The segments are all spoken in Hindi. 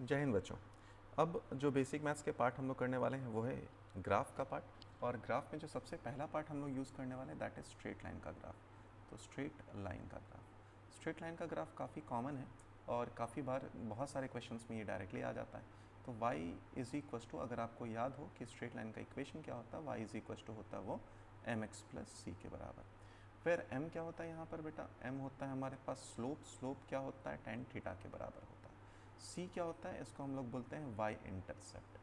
जय हिंद बच्चों। अब जो बेसिक मैथ्स के पार्ट हम लोग करने वाले हैं वो है ग्राफ का पार्ट। और ग्राफ में जो सबसे पहला पार्ट हम लोग यूज़ करने वाले हैं दैट इज़ स्ट्रेट लाइन का ग्राफ। तो स्ट्रेट लाइन का ग्राफ, स्ट्रेट लाइन का ग्राफ काफ़ी कॉमन है और काफ़ी बार बहुत सारे क्वेश्चंस में ये डायरेक्टली आ जाता है। तो y इज़ इक्वल टू, अगर आपको याद हो कि स्ट्रेट लाइन का इक्वेशन क्या होता है, y इज़ इक्वल टू होता है वो mx प्लस सी के बराबर। फिर m क्या होता है यहाँ पर बेटा, m होता है हमारे पास स्लोप। स्लोप क्या होता है, टेन थीटा के बराबर होता है। c क्या होता है, इसको हम लोग बोलते हैं y इंटरसेप्ट।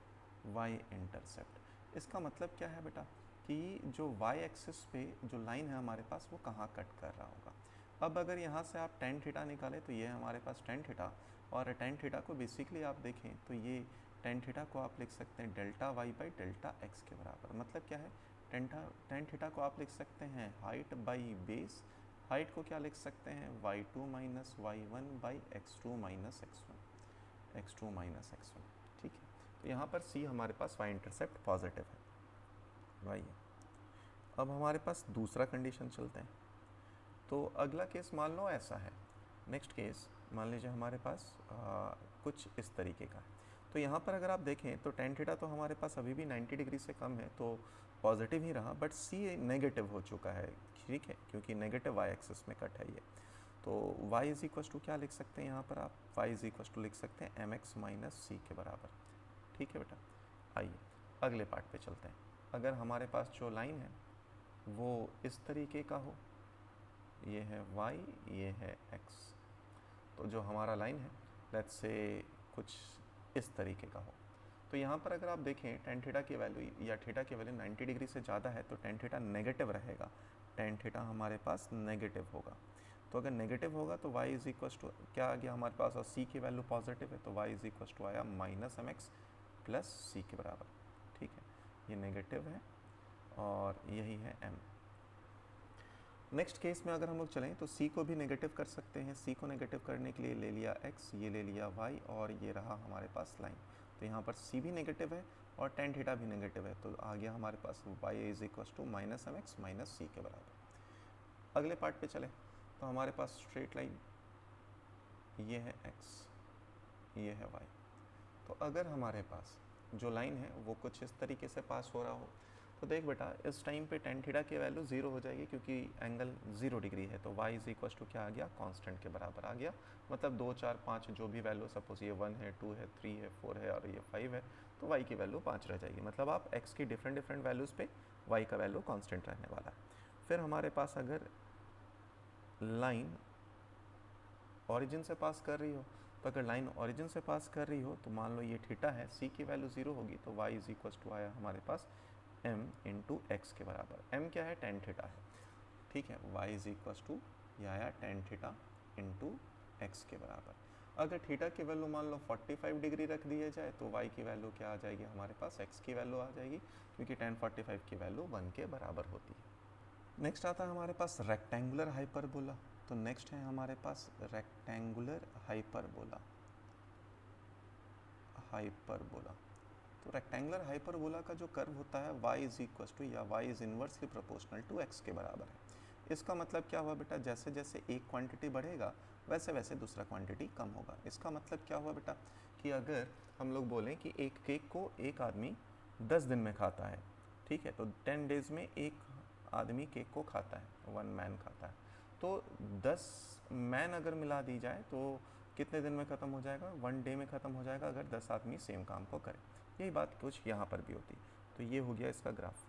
y इंटरसेप्ट इसका मतलब क्या है बेटा कि जो y एक्सिस पे जो लाइन है हमारे पास वो कहाँ कट कर रहा होगा। अब अगर यहाँ से आप टेन थीटा निकालें तो ये है हमारे पास टेन थीटा, और टेन थीटा को बेसिकली आप देखें तो ये टेन थीटा को आप लिख सकते हैं delta Y by delta X के बराबर। मतलब क्या है, टेन थीटा को आप लिख सकते हैं हाइट बाई बेस। हाइट को क्या लिख सकते हैं, y2 minus y one by x2 minus x1, x2 minus x1। ठीक है, तो यहाँ पर c हमारे पास y इंटरसेप्ट पॉजिटिव है, y है। अब हमारे पास दूसरा कंडीशन चलते हैं। तो अगला केस मान लो ऐसा है, नेक्स्ट केस मान लीजिए हमारे पास कुछ इस तरीके का है। तो यहाँ पर अगर आप देखें तो टेन थीटा तो हमारे पास अभी भी 90 डिग्री से कम है, तो पॉजिटिव ही रहा, बट सी नेगेटिव हो चुका है। ठीक है, क्योंकि नेगेटिव वाई एक्सिस में कट है ये। तो y इज इक्वल टू क्या लिख सकते हैं यहाँ पर आप, y इज इक्वल टू लिख सकते हैं एम एक्स माइनस सी के बराबर। ठीक है बेटा, आइए अगले पार्ट पे चलते हैं। अगर हमारे पास जो लाइन है वो इस तरीके का हो, ये है y, ये है x। तो जो हमारा लाइन है लेट्स से कुछ इस तरीके का हो, तो यहाँ पर अगर आप देखें टेन थीटा की वैल्यू या थीटा की वैल्यू 90 डिग्री से ज़्यादा है तो टेन थीटा नेगेटिव रहेगा। टेन थीटा हमारे पास नेगेटिव होगा। तो अगर नेगेटिव होगा तो y इज इक्वल टू क्या आ गया हमारे पास, और c की वैल्यू पॉजिटिव है तो y इज इक्वल टू आया माइनस एम एक्स प्लस सी के बराबर। ठीक है, ये नेगेटिव है और यही है m। नेक्स्ट केस में अगर हम लोग चलें तो c को भी नेगेटिव कर सकते हैं। c को नेगेटिव करने के लिए ले लिया x, ये ले लिया y, और ये रहा हमारे पास लाइन। तो यहाँ पर c भी नेगेटिव है और टेन थीटा भी नेगेटिव है, तो आ गया हमारे पास y is equal to minus M X minus C के बराबर। अगले पार्ट पे चले तो हमारे पास स्ट्रेट लाइन, ये है x, ये है y। तो अगर हमारे पास जो लाइन है वो कुछ इस तरीके से पास हो रहा हो, तो देख बेटा इस टाइम पे टेन थीटा की वैल्यू ज़ीरो हो जाएगी क्योंकि एंगल 0 डिग्री है। तो y इज इक्वल टू क्या आ गया, कांस्टेंट के बराबर आ गया। मतलब 2 4 5 जो भी वैल्यू, सपोज ये 1 है, 2 है, 3 है, 4 है और ये 5 है, तो y की वैल्यू 5 रह जाएगी। मतलब आप x की डिफरेंट डिफरेंट वैल्यूज़ पे y का वैल्यू कांस्टेंट रहने वाला है। फिर हमारे पास अगर लाइन ओरिजिन से पास कर रही हो, तो अगर लाइन ओरिजिन से पास कर रही हो तो मान लो ये थीटा है, c की वैल्यू 0 होगी, तो y इज इक्वल टू आया हमारे पास m इंटू एक्स के बराबर। m क्या है, टेन थीटा है। ठीक है, y इज इक्वल टू ये आया टेन थीटा इंटू एक्स के बराबर। अगर थीटा की वैल्यू मान लो 45 डिग्री रख दिया जाए तो y की वैल्यू क्या आ जाएगी हमारे पास, x की वैल्यू आ जाएगी, क्योंकि टेन 45 की वैल्यू 1 के बराबर होती है। नेक्स्ट आता है हमारे पास रेक्टेंगुलर हाइपरबोला। तो नेक्स्ट है हमारे पास रेक्टेंगुलर हाइपरबोला। हाइपरबोला, तो रेक्टेंगुलर हाइपरबोला का जो कर्व होता है y इज इक्वल टू या y is inversely proportional to x के बराबर है। इसका मतलब क्या हुआ बेटा, जैसे जैसे एक क्वांटिटी बढ़ेगा वैसे वैसे दूसरा क्वांटिटी कम होगा। इसका मतलब क्या हुआ बेटा कि अगर हम लोग बोलें कि एक केक को एक आदमी 10 दिन में खाता है, ठीक है, तो 10 डेज़ में एक आदमी केक को खाता है, 1 मैन खाता है, तो 10 मैन अगर मिला दी जाए तो कितने दिन में ख़त्म हो जाएगा, 1 डे में ख़त्म हो जाएगा अगर 10 आदमी सेम काम को करें। यही बात कुछ यहाँ पर भी होती। तो ये हो गया इसका ग्राफ।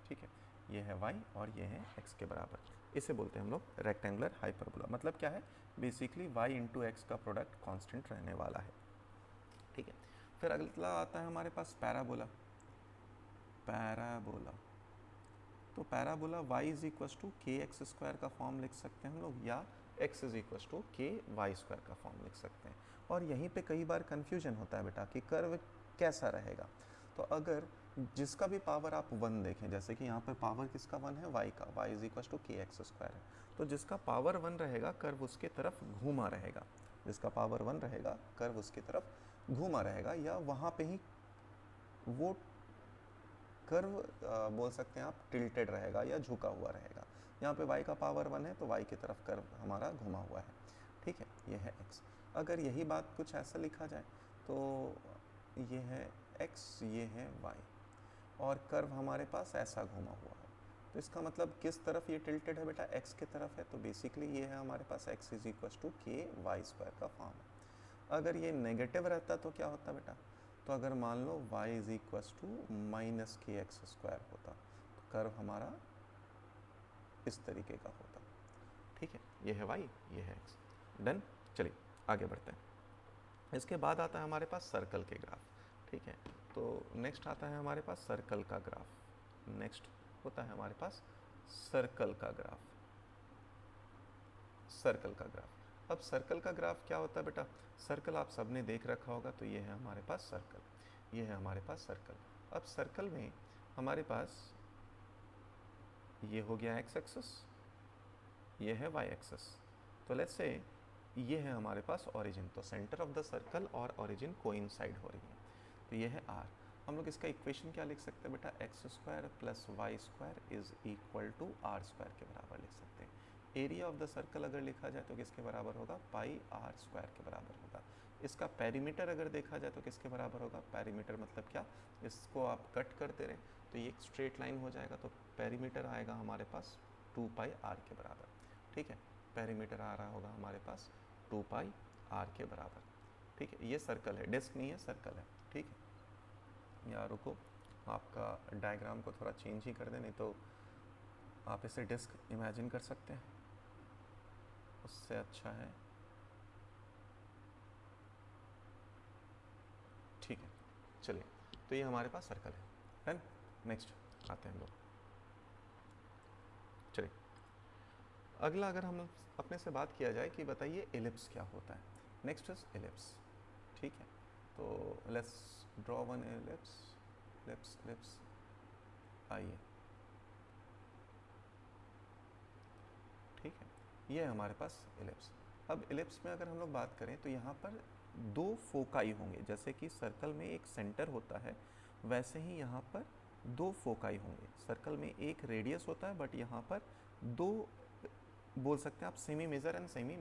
ठीक है, ये है y और ये है x के बराबर। इसे बोलते हैं हम लोग रेक्टेंगुलर हाइपरबोला। मतलब क्या है, बेसिकली y इंटू एक्स का प्रोडक्ट कांस्टेंट रहने वाला है। ठीक है, फिर अगला आता है हमारे पास पैराबोला। पैराबोला, तो parabola y is equal to k x square का फॉर्म लिख सकते हैं हम लोग, या x is equal to k y square का फॉर्म लिख सकते हैं। और यहीं पे कई बार कन्फ्यूजन होता है बेटा कि कर्व कैसा रहेगा। तो अगर जिसका भी पावर आप 1 देखें, जैसे कि यहाँ पर पावर किसका 1 है, y का, y is equal to k x square है, तो जिसका पावर 1 रहेगा कर्व उसके तरफ घूमा रहेगा। जिसका पावर 1 रहेगा कर्व उसकी तरफ घूमा रहेगा, या वहाँ पे ही वो कर्व बोल सकते हैं आप टिल्टेड रहेगा या झुका हुआ रहेगा। यहाँ पे y का पावर 1 है तो y की तरफ कर्व हमारा घुमा हुआ है। ठीक है, ये है x। अगर यही बात कुछ ऐसा लिखा जाए तो ये है x, ये है y, और कर्व हमारे पास ऐसा घुमा हुआ है, तो इसका मतलब किस तरफ ये टिल्टेड है बेटा, x की तरफ है। तो बेसिकली ये है हमारे पास x is equal to k y square का फॉर्म है। अगर ये नेगेटिव रहता तो क्या होता बेटा, तो अगर मान लो y is equal to minus k x square होता, तो कर्व हमारा इस तरीके का होता। ठीक है, ये है y, ये है x। डन, चलिए आगे बढ़ते हैं। इसके बाद आता है हमारे पास सर्कल के ग्राफ। ठीक है, तो नेक्स्ट आता है हमारे पास सर्कल का ग्राफ। नेक्स्ट होता है हमारे पास सर्कल का ग्राफ। सर्कल का ग्राफ, अब सर्कल का ग्राफ क्या होता है बेटा, सर्कल आप सबने देख रखा होगा, तो ये है हमारे पास सर्कल, ये है हमारे पास सर्कल। अब सर्कल में हमारे पास ये हो गया x एक्सिस, ये है y एक्सिस। तो लेट्स से ये है हमारे पास ओरिजिन, तो सेंटर ऑफ द सर्कल और ओरिजिन कोइंसाइड हो रही है, तो ये है r। हम लोग इसका इक्वेशन क्या लिख सकते हैं बेटा, x square plus y square is equal to r square के बराबर लिख सकते हैं। एरिया ऑफ द सर्कल अगर लिखा जाए तो किसके बराबर होगा, पाई आर स्क्वायर के बराबर होगा। इसका पेरीमीटर अगर देखा जाए तो किसके बराबर होगा, पेरीमीटर मतलब क्या, इसको आप कट करते रहे तो ये एक स्ट्रेट लाइन हो जाएगा, तो पेरीमीटर आएगा हमारे पास 2 पाई आर के बराबर। ठीक है, पेरीमीटर आ रहा होगा हमारे पास 2 पाई आर के बराबर। ठीक है, ये सर्कल है, डिस्क नहीं है, सर्कल है। ठीक है, या रुको, आपका डायग्राम को थोड़ा चेंज ही कर दें, नहीं तो आप इसे डिस्क इमेजिन कर सकते हैं, उससे अच्छा है। ठीक है, चलिए, तो ये हमारे पास सर्कल है। नेक्स्ट आते हैं हम लोग, चलिए अगला अगर हम अपने से बात किया जाए कि बताइए एलिप्स क्या होता है। Next is ellipse. ठीक है, तो let's draw one ellipse. Ellipse ellipse आइए, ठीक है, ये है हमारे पास एलिप्स। अब एलिप्स में अगर हम लोग बात करें तो यहाँ पर दो फोकाई होंगे, जैसे कि सर्कल में एक सेंटर होता है वैसे ही यहाँ पर दो फोकाई होंगे। सर्कल में एक रेडियस होता है, बट यहाँ पर दो, बोल सकते हैं आप, semi major and semi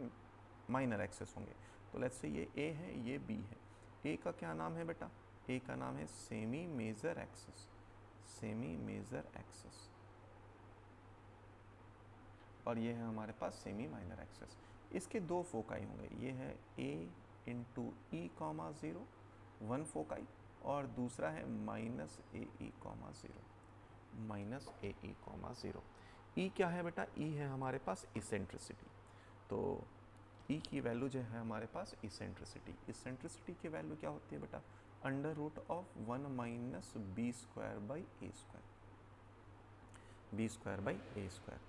minor axes होंगे। तो लेट्स से ये ए है, ये बी है। ए का क्या नाम है बेटा, ए का नाम है semi major axes, semi major axes, और ये है हमारे पास सेमी माइनर एक्सेस। इसके दो फोकाई होंगे, ये है ए इंटू ई कॉमा ज़ीरो, वन फोकाई, और दूसरा है माइनस ए ई कॉमा ज़ीरो, माइनस ए ई कॉमा ज़ीरो। ई क्या है बेटा, ई है हमारे पास इसेंट्रिसिटी। तो ई की वैल्यू जो है हमारे पास इसेंट्रिसिटी, इसेंट्रिसिटी की वैल्यू क्या होती है बेटा, under root of 1 minus b square by a square, b square by a square.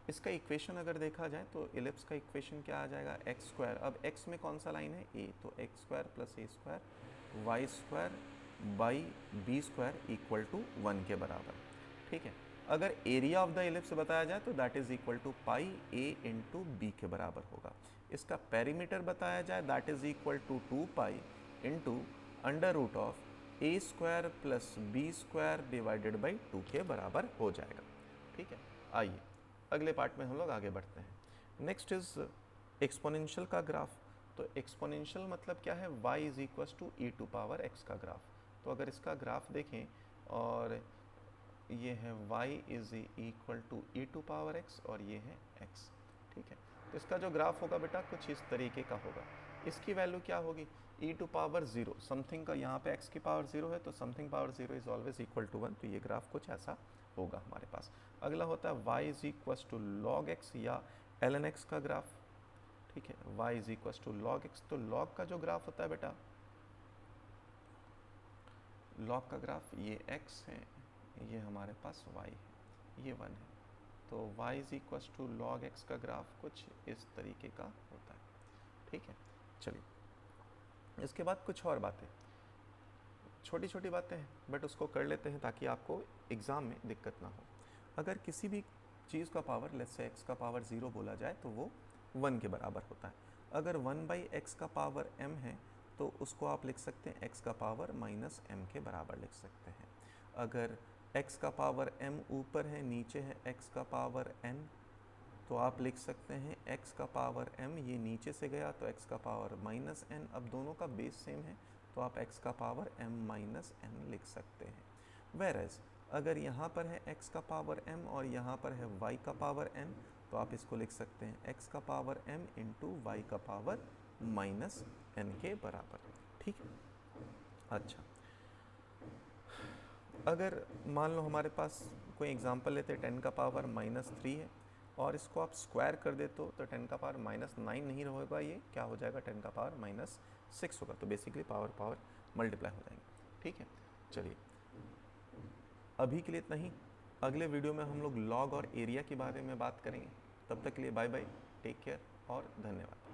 इसका इक्वेशन अगर देखा जाए तो एलिप्स का इक्वेशन क्या आ जाएगा, एक्स स्क्वायर, अब एक्स में कौन सा लाइन है, ए, तो x square plus a square y square by b square equal to 1 के बराबर। ठीक है, अगर एरिया ऑफ द एलिप्स बताया जाए तो that is equal to pi a into b के बराबर होगा। इसका पेरीमीटर बताया जाए that is equal to 2 pi into under root of a square plus b square divided by 2 के बराबर हो जाएगा। ठीक है, आइए अगले पार्ट में हम लोग आगे बढ़ते हैं। नेक्स्ट इज एक्सपोनेंशियल का ग्राफ। तो एक्सपोनेंशियल मतलब क्या है, y is equal to e to power x का ग्राफ। तो अगर इसका ग्राफ देखें और ये है y is equal to e to power x और ये है x। ठीक है, तो इसका जो ग्राफ होगा बेटा कुछ इस तरीके का होगा। इसकी वैल्यू क्या होगी, e to power zero, something का यहाँ पे x की पावर ज़ीरो है तो something power zero is always equal to 1, तो ये ग्राफ कुछ ऐसा होगा हमारे पास। अगला होता है y is equal to log x या ln x का ग्राफ। ठीक है, y is equal to log x, तो लॉग का जो ग्राफ होता है बेटा, लॉग का ग्राफ ये x है, ये हमारे पास y है, ये 1 है, तो y is equal to log x का ग्राफ कुछ इस तरीके का होता है। ठीक है, चलिए इसके बाद कुछ और बातें, छोटी छोटी बातें हैं बट उसको कर लेते हैं ताकि आपको एग्ज़ाम में दिक्कत ना हो। अगर किसी भी चीज़ का पावर, लेट्स से x का पावर 0 बोला जाए तो वो 1 के बराबर होता है। अगर 1 बाई एक्स का पावर m है तो उसको आप लिख सकते हैं x का पावर माइनस m के बराबर लिख सकते हैं। अगर x का पावर m ऊपर है, नीचे है x का पावर n, तो आप लिख सकते हैं x का पावर m, ये नीचे से गया तो x का पावर माइनस n, अब दोनों का बेस सेम है तो आप x का पावर m माइनस n लिख सकते हैं। वेरएज अगर यहाँ पर है x का पावर m और यहाँ पर है y का पावर n, तो आप इसको लिख सकते हैं x का पावर m इंटू वाई का पावर माइनस n के बराबर। ठीक है। अच्छा, अगर मान लो हमारे पास कोई एग्जांपल लेते हैं 10 का पावर माइनस 3 है और इसको आप स्क्वायर कर दे तो 10 का पावर माइनस 9 नहीं होगा, ये क्या हो जाएगा 10 का पावर माइनस 6 होगा। तो बेसिकली पावर मल्टीप्लाई हो जाएंगे। ठीक है, चलिए अभी के लिए इतना ही। अगले वीडियो में हम लोग लॉग और एरिया के बारे में बात करेंगे। तब तक के लिए बाय बाय, टेक केयर और धन्यवाद।